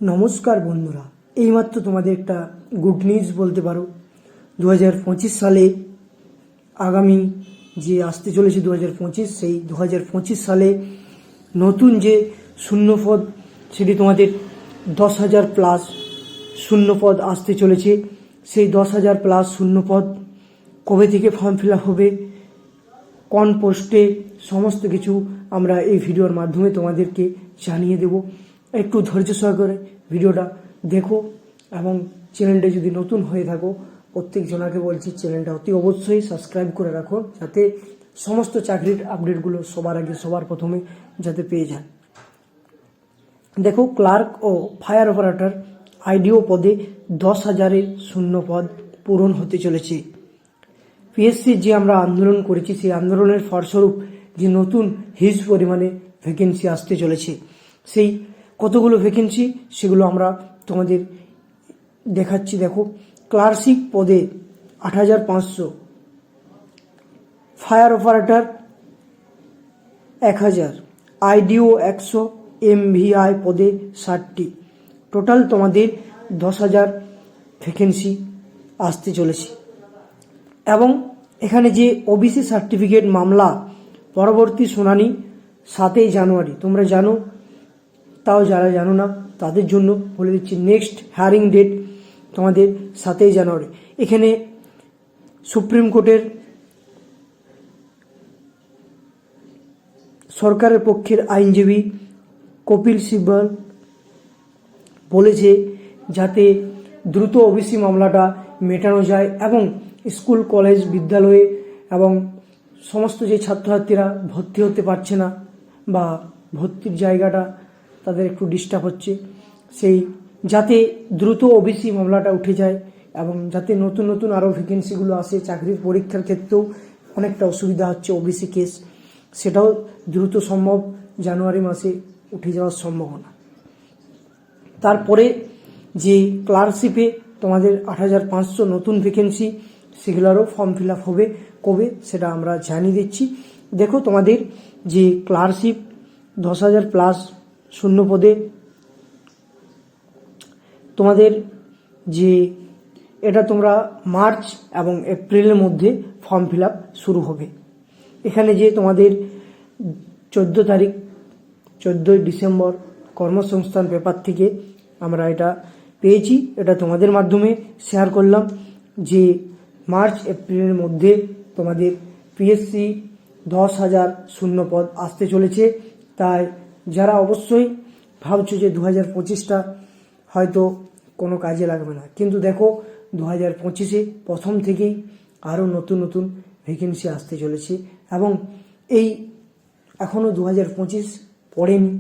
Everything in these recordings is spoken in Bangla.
নমস্কার বন্ধুরা, এইমাত্র তোমাদের একটা গুড নিউজ বলতে পারো। 2025 সালে আগামী যে আসতে চলেছে 2025, সেই 2025 সালে নতুন যে শূন্যপদ, সেটি তোমাদের 10,000 প্লাস শূন্যপদ আসতে চলেছে। সেই 10,000 প্লাস শূন্যপদ কবে থেকে ফর্ম ফিল আপ হবে, কোন পোস্টে, সমস্ত কিছু আমরা এই ভিডিওর মাধ্যমে তোমাদেরকে জানিয়ে দেব। একটু ধৈর্য সহকারে ভিডিওটা দেখো এবং চ্যানেলটা যদি নতুন হয়ে থাকো, প্রত্যেক জনাকে বলছি চ্যানেলটা অতি অবশ্যই সাবস্ক্রাইব করে রাখো, যাতে সমস্ত চাকরির আপডেটগুলো সবার আগে সবার প্রথমে যাতে পেয়ে যান। দেখো, ক্লার্ক ও ফায়ার অপারেটর আইডিও পদে 10,000 শূন্য পদ পূরণ হতে চলেছে। পিএসসি যে আমরা আন্দোলন করেছি, সেই আন্দোলনের ফলস্বরূপ যে নতুন হিউজ পরিমাণে ভ্যাকেন্সি আসতে চলেছে, সেই কতগুলো ভ্যাকেন্সি সেগুলো আমরা তোমাদের দেখাচ্ছি। দেখো, ক্লার্কশিপ পদে 8,500, ফায়ার অপারেটর 1,000, আইডিও 100, এমভিআই পদে 60টি। টোটাল তোমাদের 10,000 ভ্যাকেন্সি আসতে চলেছে। এবং এখানে যে ওবিসি সার্টিফিকেট মামলা পরবর্তী শুনানি 7 জানুয়ারি, তোমরা জানো, তাও যারা জানো না তাদের জন্য বলে দিচ্ছি, নেক্সট হিয়ারিং ডেট তোমাদের 7 জানুয়ারি। এখানে সুপ্রিম কোর্টের সরকারের পক্ষের আইনজীবী কপিল সিব্বল বলেছে যাতে দ্রুত ওবিসি মামলাটা মেটানো যায় এবং স্কুল, কলেজ, বিদ্যালয়ে এবং সমস্ত যে ছাত্রছাত্রীরা ভর্তি হতে পারছে না বা ভর্তির জায়গাটা তাদের একটু ডিস্টার্ব হচ্ছে, সেই যাতে দ্রুত ওবিসি মামলাটা উঠে যায় এবং যাতে নতুন নতুন আরও ভ্যাকেন্সিগুলো আসে। চাকরির পরীক্ষার ক্ষেত্রেও অনেকটা অসুবিধা হচ্ছে ওবিসি কেস, সেটাও দ্রুত সম্ভব জানুয়ারি মাসে উঠে যাওয়ার সম্ভাবনা। তারপরে যে ক্লার্কশিপে তোমাদের 8,500 নতুন ভ্যাকেন্সি, সেগুলোরও ফর্ম ফিল আপ হবে কবে সেটা আমরা জানিয়ে দিচ্ছি। দেখো, তোমাদের যে ক্লার্কশিপ 10,000 প্লাস শূন্য পদে তোমাদের যে এটা তোমরা মার্চ এবং এপ্রিলের মধ্যে ফর্ম ফিল আপ শুরু হবে। এখানে যে তোমাদের 14 ডিসেম্বর কর্মসংস্থান পেপার থেকে আমরা এটা পেয়েছি, এটা তোমাদের মাধ্যমে শেয়ার করলাম যে মার্চ এপ্রিলের মধ্যে তোমাদের পিএসসি 10,000 শূন্য পদ আসতে চলেছে। তাই যারা অবশ্যই ভাবছো যে 2025টা হয়তো কোনো কাজে লাগবে না, কিন্তু দেখো 2025-এ প্রথম থেকেই আরও নতুন নতুন ভ্যাকেন্সি আসতে চলেছে এবং এই এখনও 2025 পড়েনি,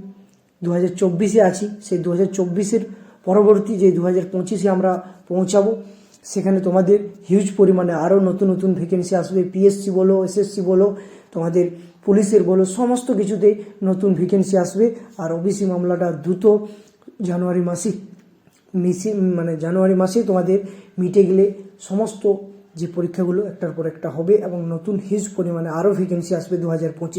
2024-এ আছি। সেই 2024-এর পরবর্তী যে 2025-এ আমরা পৌঁছাবো, সেখানে তোমাদের হিউজ পরিমাণে আরও নতুন নতুন ভ্যাকেন্সি আসবে। পিএসসি বলো, এসএসসি বলো, তোমাদের পুলিশের বলো, সমস্ত কিছুতেই নতুন ভ্যাকেন্সি আসবে। আর ওবিসি মামলাটা দ্রুত জানুয়ারি মাসে তোমাদের মিটে গেলে সমস্ত যে পরীক্ষাগুলো একটার পর একটা হবে এবং নতুন হিউজ পরিমাণে আরও ভ্যাকেন্সি আসবে 2025